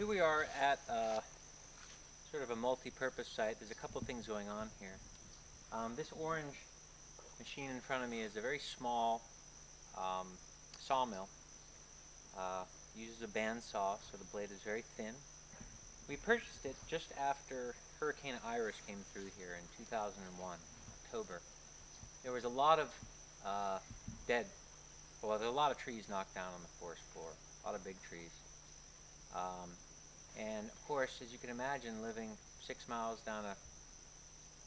Here we are at sort of a multi-purpose site. There's a couple things going on here. This orange machine in front of me is a very small sawmill. Uses a bandsaw, so the blade is very thin. We purchased it just after Hurricane Iris came through here in 2001, October. There was a lot of there were a lot of trees knocked down on the forest floor, a lot of big trees. And of course, as you can imagine, living 6 miles down a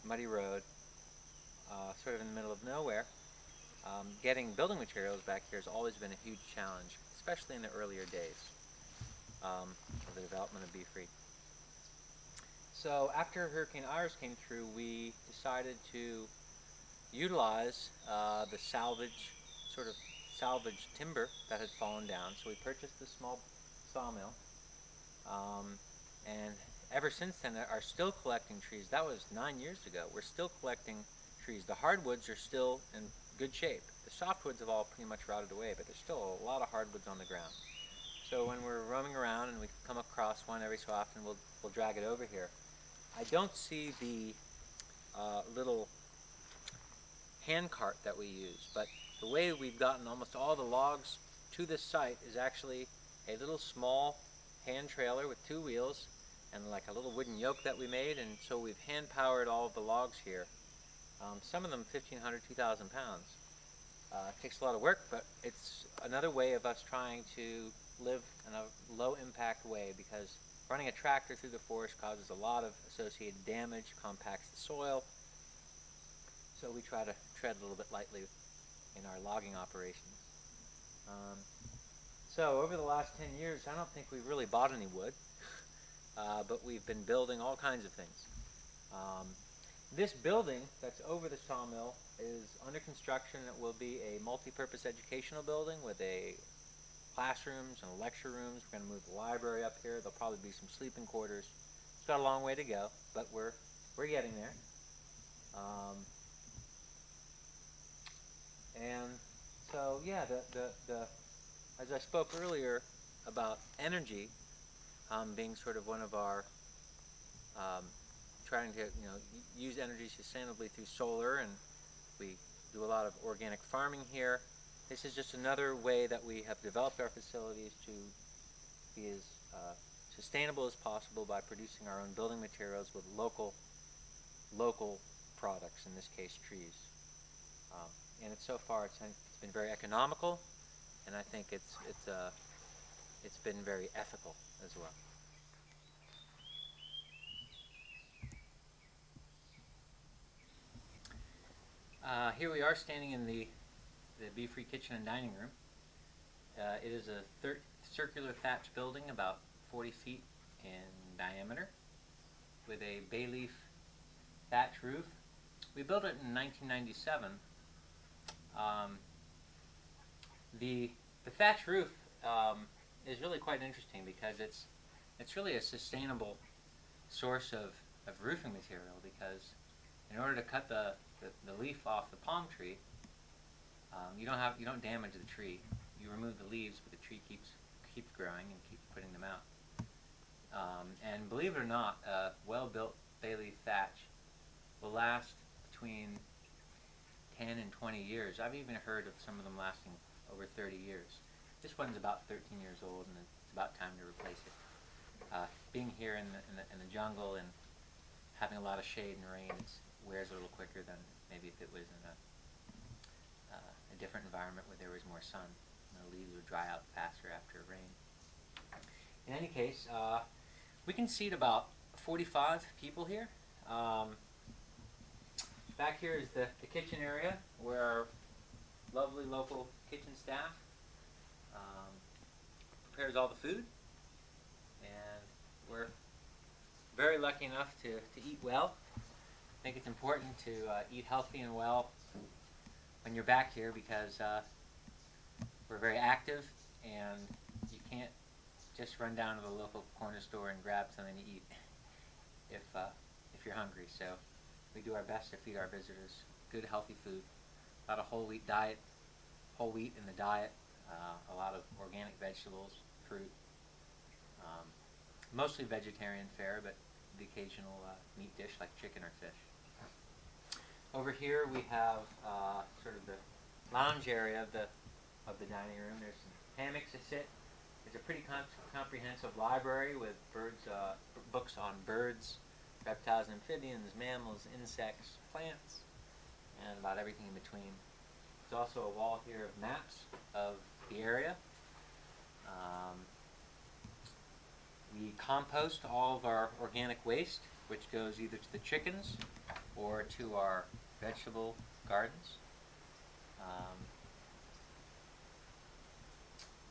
muddy road, sort of in the middle of nowhere, getting building materials back here has always been a huge challenge, especially in the earlier days of the development of BFREE. So after Hurricane Iris came through, we decided to utilize the sort of salvage timber that had fallen down. So we purchased this small sawmill, and ever since then are still collecting trees. That was 9 years ago. We're still collecting trees. The hardwoods are still in good shape. The softwoods have all pretty much rotted away, but there's still a lot of hardwoods on the ground. So when we're roaming around and we come across one every so often, we'll drag it over here. I don't see the little hand cart that we use, but the way we've gotten almost all the logs to this site is actually a little small hand trailer with 2 wheels and like a little wooden yoke that we made, and so we've hand powered all of the logs here. Some of them 1,500, 2,000 pounds. It takes a lot of work, but it's another way of us trying to live in a low impact way, because running a tractor through the forest causes a lot of associated damage, compacts the soil, so we try to tread a little bit lightly in our logging operations. So over the last 10 years, I don't think we've really bought any wood, but we've been building all kinds of things. This building that's over the sawmill is under construction. It will be a multi-purpose educational building with classrooms and lecture rooms. We're going to move the library up here. There'll probably be some sleeping quarters. It's got a long way to go, but we're getting there. And so yeah, as I spoke earlier about energy being sort of one of our trying to use energy sustainably through solar, and we do a lot of organic farming here. This is just another way that we have developed our facilities to be as sustainable as possible by producing our own building materials with local products, in this case trees. And so far it's been very economical, and I think it's been very ethical as well. Here we are standing in the BFREE kitchen and dining room. It is a circular thatch building about 40 feet in diameter with a bay leaf thatch roof. We built it in 1997. The thatch roof is really quite interesting because it's really a sustainable source of roofing material, because in order to cut the leaf off the palm tree, you don't damage the tree. You remove the leaves, but the tree keeps growing and keeps putting them out. And believe it or not, a well-built bay leaf thatch will last between 10 and 20 years. I've even heard of some of them lasting over 30 years. This one's about 13 years old, and it's about time to replace it. Being here in the jungle and having a lot of shade and rain, it wears a little quicker than maybe if it was in a different environment where there was more sun. The leaves would dry out faster after rain. In any case, we can seat about 45 people here. Back here is the kitchen area where our lovely local kitchen staff prepares all the food, and we're very lucky enough to eat well. I think it's important to eat healthy and well when you're back here, because we're very active, and you can't just run down to the local corner store and grab something to eat if you're hungry. So we do our best to feed our visitors good, healthy food. A lot of whole wheat in the diet, a lot of organic vegetables, fruit, mostly vegetarian fare, but the occasional meat dish like chicken or fish. Over here we have sort of the lounge area of the dining room. There's some hammocks to sit. It's a pretty comprehensive library with books on birds, reptiles, amphibians, mammals, insects, plants, and about everything in between. There's also a wall here of maps of the area. We compost all of our organic waste, which goes either to the chickens or to our vegetable gardens.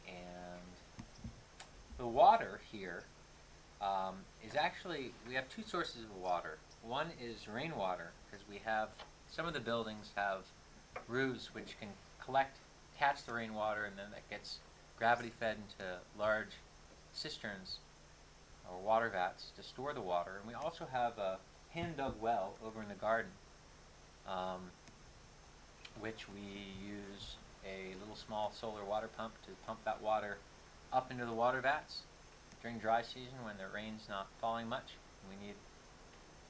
And the water here is actually, we have two sources of water. One is rainwater, because we have, some of the buildings have roofs which can catch the rainwater, and then that gets gravity fed into large cisterns or water vats to store the water. And we also have a hand-dug well over in the garden, which we use a little small solar water pump to pump that water up into the water vats during dry season when the rain's not falling much. We need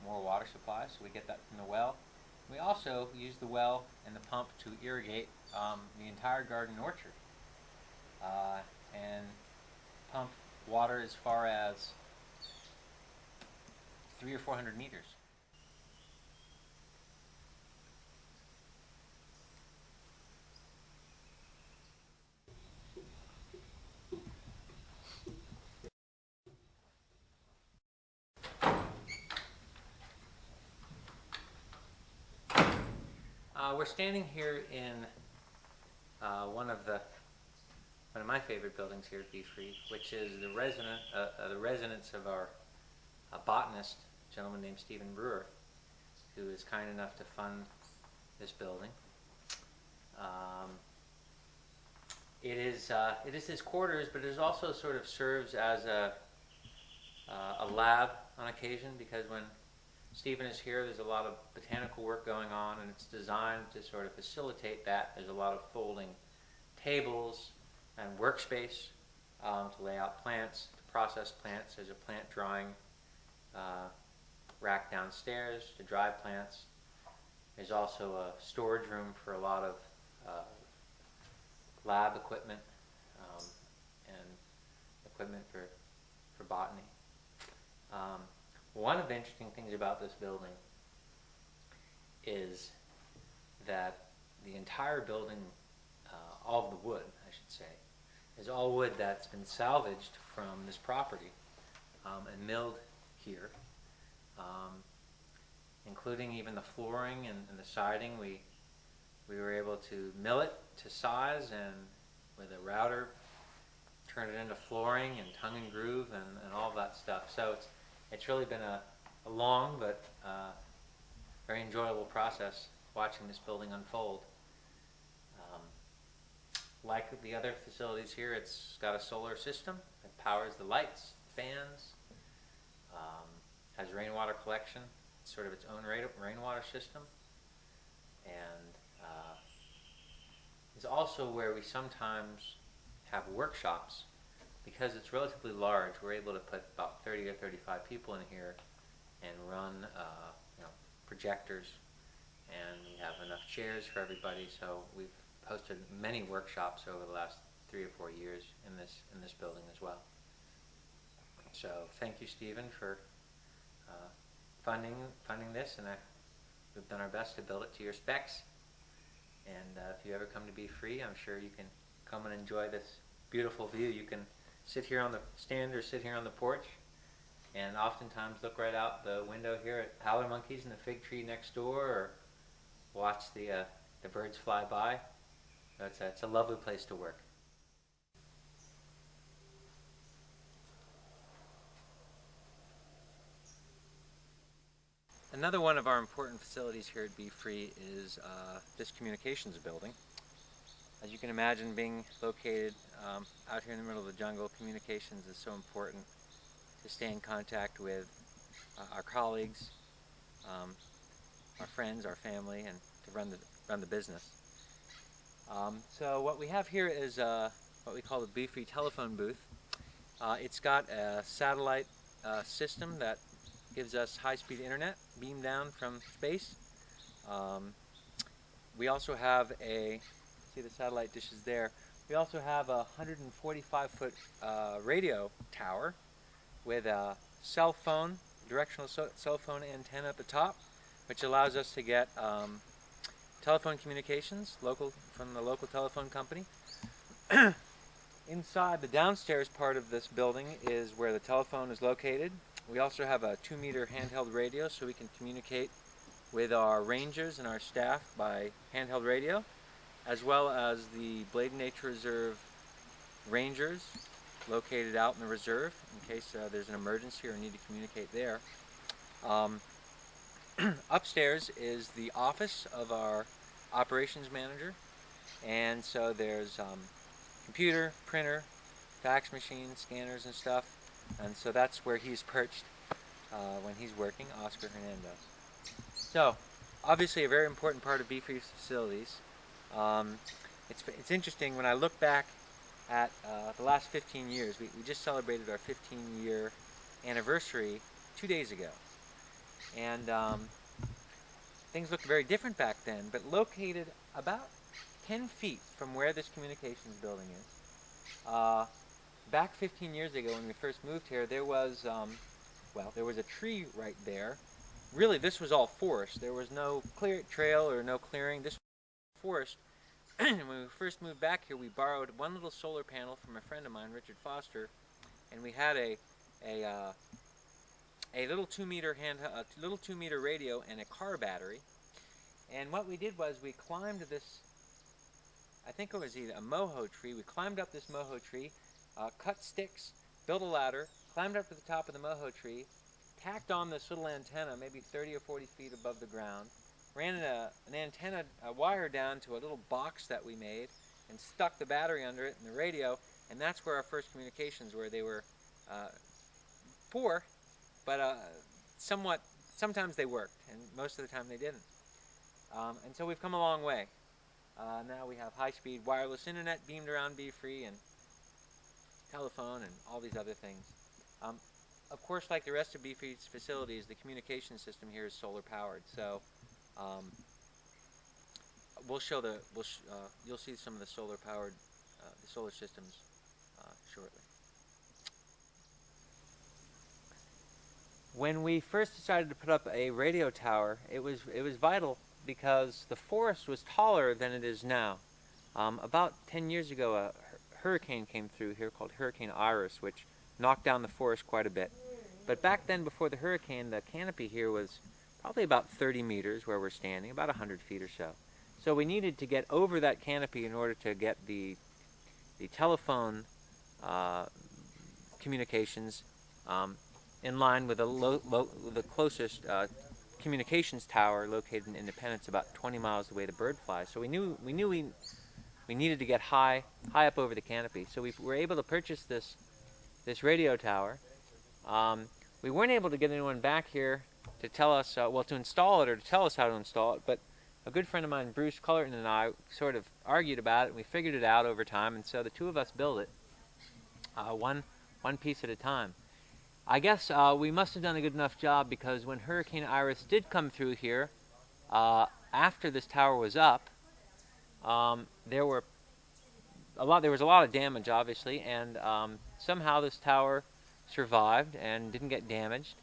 more water supply, so we get that from the well. We also use the well and the pump to irrigate the entire garden orchard, and pump water as far as 300 or 400 meters. We're standing here in one of my favorite buildings here at BFREE, which is the residence of our botanist, a gentleman named Stephen Brewer, who is kind enough to fund this building. It is his quarters, but it also sort of serves as a lab on occasion, because when Stephen is here, there's a lot of botanical work going on, and it's designed to sort of facilitate that. There's a lot of folding tables and workspace to lay out plants, to process plants. There's a plant drying rack downstairs to dry plants. There's also a storage room for a lot of lab equipment and equipment for botany. One of the interesting things about this building is that the entire building, all of the wood, I should say, is all wood that's been salvaged from this property and milled here, including even the flooring and the siding. We were able to mill it to size, and with a router turn it into flooring and tongue and groove and all of that stuff. So it's really been a long but very enjoyable process watching this building unfold. Like the other facilities here, it's got a solar system that powers the lights, fans, has rainwater collection. It's sort of its own rainwater system, and is also where we sometimes have workshops. Because it's relatively large, we're able to put about 30 or 35 people in here and run projectors, and we have enough chairs for everybody. So we've hosted many workshops over the last 3 or 4 years in this building as well. So thank you, Stephen, for funding this, and we've done our best to build it to your specs. And if you ever come to BFREE, I'm sure you can come and enjoy this beautiful view. You can sit here on the stand or sit here on the porch, and oftentimes look right out the window here at howler monkeys and the fig tree next door, or watch the birds fly by. So it's a lovely place to work. Another one of our important facilities here at BFREE is this communications building. As you can imagine, being located out here in the middle of the jungle, communications is so important to stay in contact with our colleagues, our friends, our family, and to run the business. So what we have here is what we call the BFREE telephone booth. It's got a satellite system that gives us high-speed internet beamed down from space. Um, we also have see the satellite dishes there. We also have a 145-foot radio tower with a cell phone, directional cell phone antenna at the top, which allows us to get telephone communications from the local telephone company. Inside the downstairs part of this building is where the telephone is located. We also have a 2-meter handheld radio so we can communicate with our rangers and our staff by handheld radio, as well as the Bladen Nature Reserve rangers located out in the reserve in case there's an emergency or need to communicate there. Upstairs is the office of our operations manager, and so there's computer, printer, fax machine, scanners and stuff, and so that's where he's perched when he's working, Oscar Hernandez. So, obviously a very important part of BFREE's facilities. It's interesting when I look back at the last 15 years. We just celebrated our 15-year anniversary 2 days ago, and things looked very different back then, but located about 10 feet from where this communications building is. Back 15 years ago when we first moved here, there was a tree right there. Really, this was all forest. There was no clear trail or no clearing. This was forest. When we first moved back here, we borrowed one little solar panel from a friend of mine, Richard Foster, and we had a little 2-meter radio and a car battery. And what we did was we climbed this, I think it was either a moho tree. We climbed up this moho tree, cut sticks, built a ladder, climbed up to the top of the moho tree, tacked on this little antenna, maybe 30 or 40 feet above the ground, ran an antenna wire down to a little box that we made, and stuck the battery under it and the radio, and that's where our first communications were. They were poor, but sometimes they worked, and most of the time they didn't. And so we've come a long way. Now we have high-speed wireless internet beamed around BFREE, and telephone, and all these other things. Of course, like the rest of BFREE's facilities, the communication system here is solar powered. So you'll see some of the solar powered, the solar systems shortly. When we first decided to put up a radio tower, it was vital because the forest was taller than it is now. About 10 years ago, a hurricane came through here called Hurricane Iris, which knocked down the forest quite a bit. But back then, before the hurricane, the canopy here was probably about 30 meters where we're standing, about 100 feet or so. So we needed to get over that canopy in order to get the telephone communications in line with the closest communications tower located in Independence, about 20 miles away to Bird Fly. So we knew we needed to get high up over the canopy. So we were able to purchase this radio tower. We weren't able to get anyone back here to tell us, to install it or to tell us how to install it, but a good friend of mine, Bruce Cullerton, and I sort of argued about it, and we figured it out over time, and so the two of us built it, one piece at a time. I guess we must have done a good enough job, because when Hurricane Iris did come through here, after this tower was up, there was a lot of damage, obviously, and somehow this tower survived and didn't get damaged.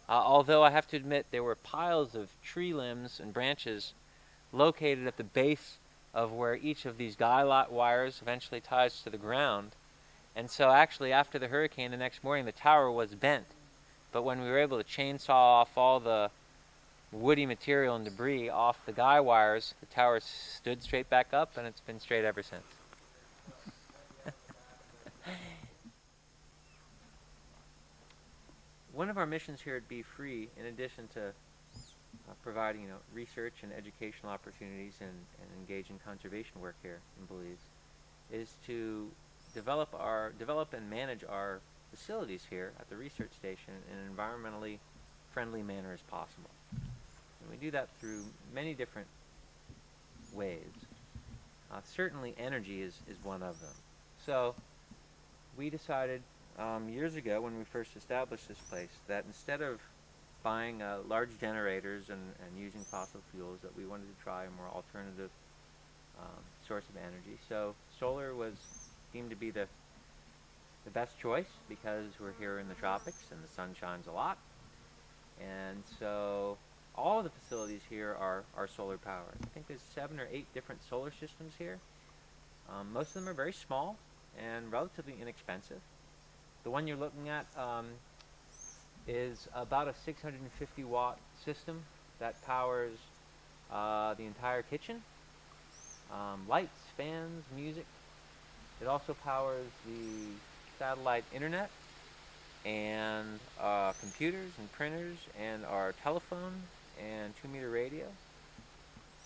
Although I have to admit there were piles of tree limbs and branches located at the base of where each of these guy wires eventually ties to the ground. And so actually after the hurricane the next morning the tower was bent. But when we were able to chainsaw off all the woody material and debris off the guy wires, the tower stood straight back up, and it's been straight ever since. One of our missions here at BFREE, in addition to providing research and educational opportunities and engage in conservation work here in Belize, is to develop and manage our facilities here at the research station in an environmentally friendly manner as possible. And we do that through many different ways. Certainly energy is one of them. So we decided years ago when we first established this place that instead of buying large generators and using fossil fuels, that we wanted to try a more alternative source of energy. So solar was deemed to be the best choice because we're here in the tropics and the sun shines a lot. And so all of the facilities here are solar powered. I think there's 7 or 8 different solar systems here. Most of them are very small and relatively inexpensive. The one you're looking at is about a 650 watt system that powers the entire kitchen. Lights, fans, music. It also powers the satellite internet and computers and printers and our telephone and 2-meter radio.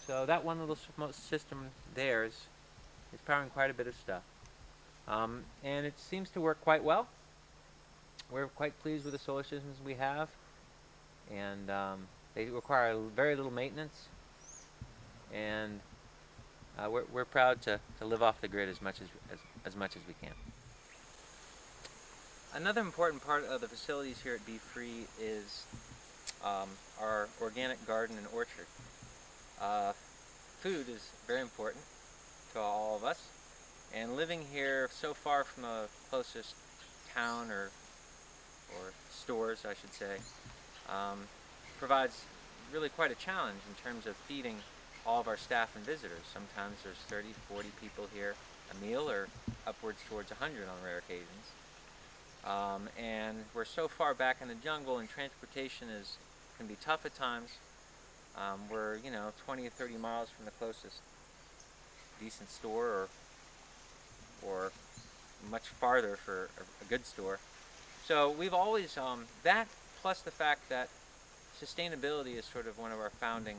So that one little system there is powering quite a bit of stuff. And it seems to work quite well. We're quite pleased with the solar systems we have, and they require very little maintenance, and we're proud to live off the grid as much as much as we can. Another important part of the facilities here at BFREE is our organic garden and orchard. Food is very important to all of us, and living here so far from the closest town or stores, I should say, provides really quite a challenge in terms of feeding all of our staff and visitors. Sometimes there's 30, 40 people here a meal, or upwards towards 100 on rare occasions. And we're so far back in the jungle, and transportation can be tough at times. We're 20 or 30 miles from the closest decent store, or much farther for a good store. So we've always, that plus the fact that sustainability is sort of one of our founding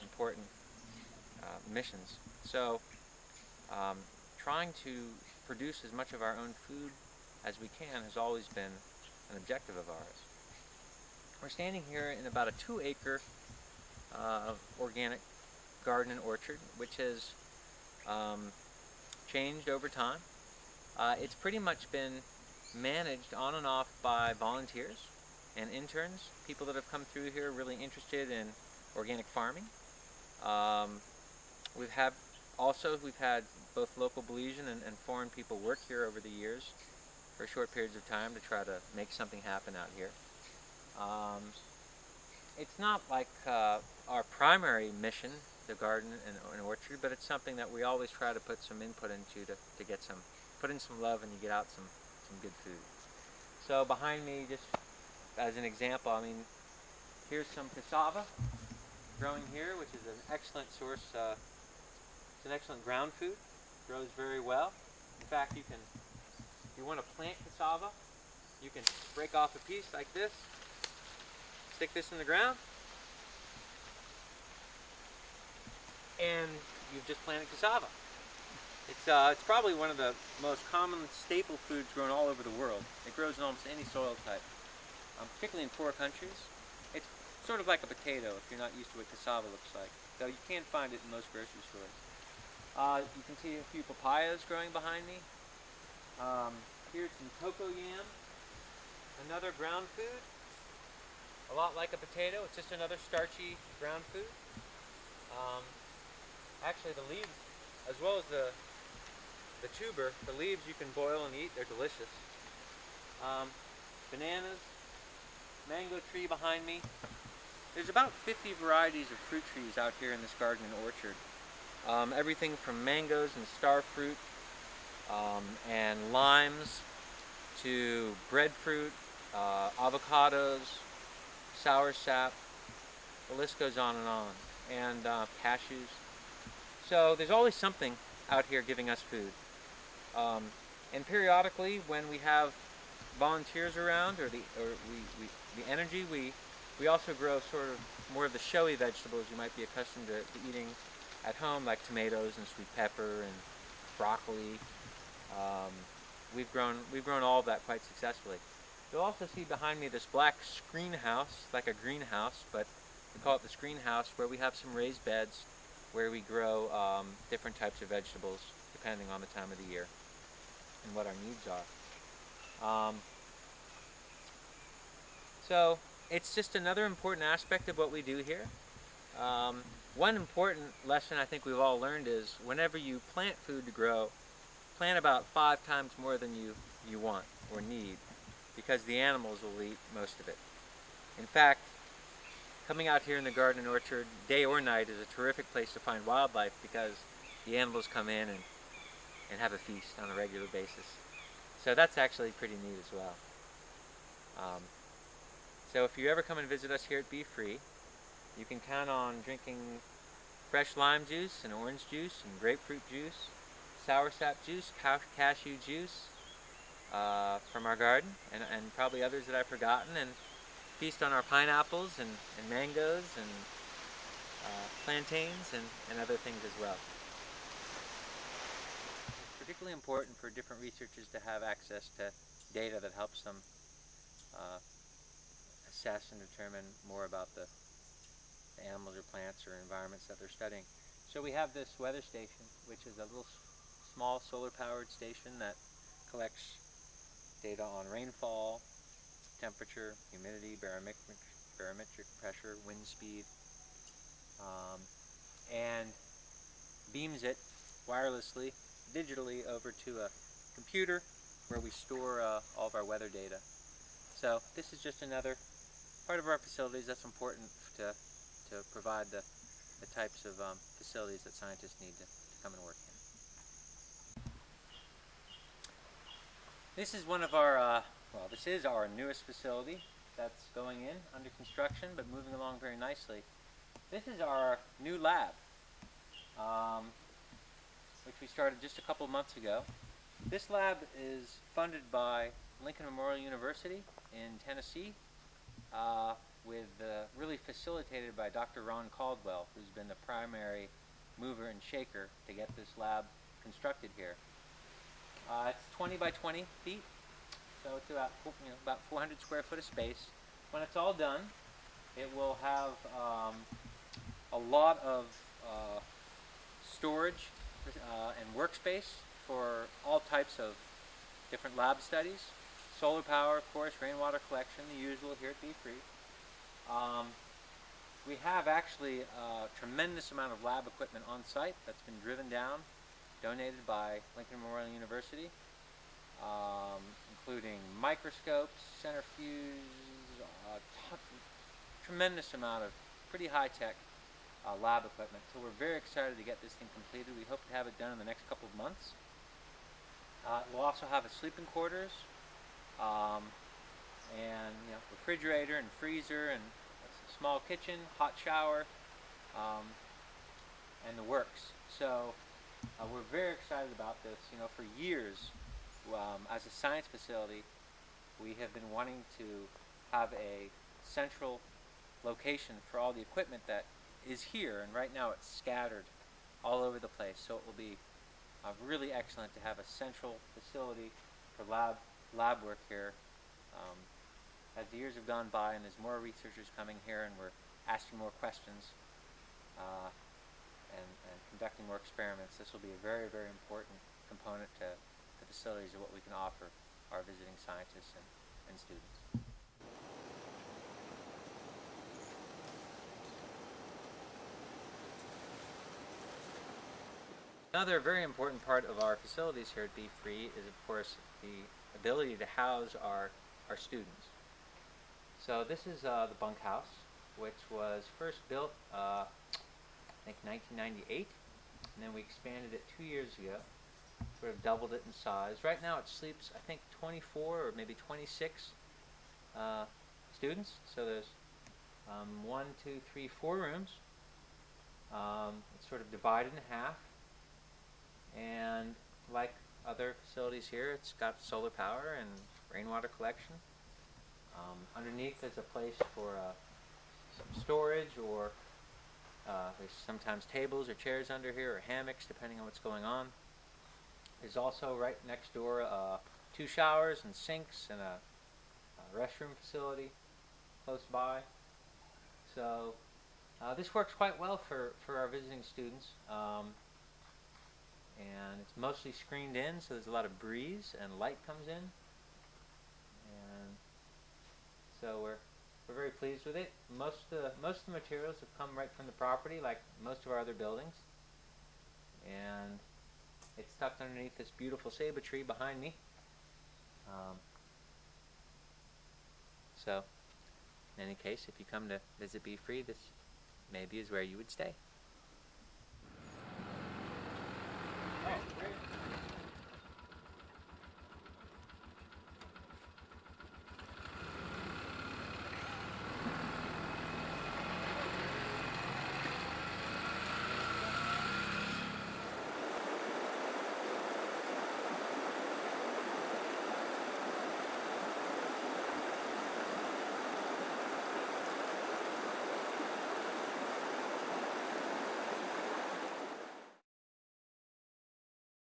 important missions. So trying to produce as much of our own food as we can has always been an objective of ours. We're standing here in about a 2-acre organic garden and orchard, which has changed over time. It's pretty much been managed on and off by volunteers and interns, people that have come through here really interested in organic farming. We've had both local Belizean and foreign people work here over the years for short periods of time to try to make something happen out here. It's not like our primary mission, the garden and orchard, but it's something that we always try to put some input into to get put in some love, and you get out some good food. So behind me, just as an example, I mean, here's some cassava growing here, which is an excellent source. It's an excellent ground food. Grows very well. In fact, if you want to plant cassava, you can break off a piece like this, stick this in the ground, and you've just planted cassava. It's probably one of the most common staple foods grown all over the world. It grows in almost any soil type, particularly in poor countries. It's sort of like a potato if you're not used to what cassava looks like, though you can find it in most grocery stores. You can see a few papayas growing behind me. Here's some cocoa yam, another ground food, a lot like a potato. It's just another starchy ground food. Actually, the leaves, as well as the tuber, the leaves you can boil and eat. They're delicious. Bananas, mango tree behind me. There's about 50 varieties of fruit trees out here in this garden and orchard. Everything from mangoes and star fruit and limes to breadfruit, avocados, sour sap. The list goes on, and cashews. So there's always something out here giving us food. And periodically, when we have volunteers around or the energy, we also grow sort of more of the showy vegetables you might be accustomed to eating at home, like tomatoes and sweet pepper and broccoli. We've grown all of that quite successfully. You'll also see behind me this black screen house, like a greenhouse, but we call it the screen house, where we have some raised beds where we grow different types of vegetables depending on the time of the year and what our needs are. Um, so it's just another important aspect of what we do here. One important lesson I think we've all learned is whenever you plant food to grow, plant about 5 times more than you want or need, because the animals will eat most of it. In fact, coming out here in the garden and orchard, day or night, is a terrific place to find wildlife because the animals come in and have a feast on a regular basis. So that's actually pretty neat as well. Um, so if you ever come and visit us here at BFREE, you can count on drinking fresh lime juice and orange juice and grapefruit juice, soursop juice, cashew juice from our garden, and probably others that I've forgotten, and feast on our pineapples and mangoes and plantains and other things as well. It's particularly important for different researchers to have access to data that helps them assess and determine more about the animals or plants or environments that they're studying. So we have this weather station, which is a little small solar-powered station that collects data on rainfall, temperature, humidity, barometric pressure, wind speed, and beams it wirelessly, digitally over to a computer where we store all of our weather data. So this is just another part of our facilities that's important to provide the types of facilities that scientists need to come and work in. This is one of our, well, this is our newest facility that's going in, under construction, but moving along very nicely. This is our new lab, which we started just a couple of months ago. This lab is funded by Lincoln Memorial University in Tennessee, really facilitated by Dr. Ron Caldwell, who's been the primary mover and shaker to get this lab constructed here. It's 20 by 20 feet, so it's about 400 square foot of space. When it's all done, it will have a lot of storage and workspace for all types of different lab studies. Solar power, of course, rainwater collection, the usual here at BFREE. We have actually a tremendous amount of lab equipment on site that's been driven down, donated by Lincoln Memorial University, including microscopes, centrifuges, tremendous amount of pretty high-tech lab equipment. So we're very excited to get this thing completed. We hope to have it done in the next couple of months. We'll also have a sleeping quarters, and refrigerator and freezer and a small kitchen, hot shower, and the works. So we're very excited about this. For years, as a science facility, we have been wanting to have a central location for all the equipment that is here, and right now it's scattered all over the place. So it will be really excellent to have a central facility for lab work here. As the years have gone by and there's more researchers coming here and we're asking more questions and conducting more experiments, this will be a very, very important component to the facilities of what we can offer our visiting scientists and students. Another very important part of our facilities here at BFREE is, of course, the ability to house our students. So this is the Bunk House, which was first built, I think 1998, and then we expanded it 2 years ago, sort of doubled it in size. Right now it sleeps, I think, 24 or maybe 26 students. So there's 1, 2, 3, 4 rooms. It's sort of divided in half. And like other facilities here, it's got solar power and rainwater collection. Underneath there's a place for some storage, or there's sometimes tables or chairs under here, or hammocks, depending on what's going on. There's also right next door 2 showers and sinks and a restroom facility close by. So this works quite well for our visiting students. And it's mostly screened in, so there's a lot of breeze and light comes in. So we're very pleased with it. Most of the materials have come right from the property, like most of our other buildings, and it's tucked underneath this beautiful ceiba tree behind me. Um, so, in any case, if you come to visit BFREE, this maybe is where you would stay.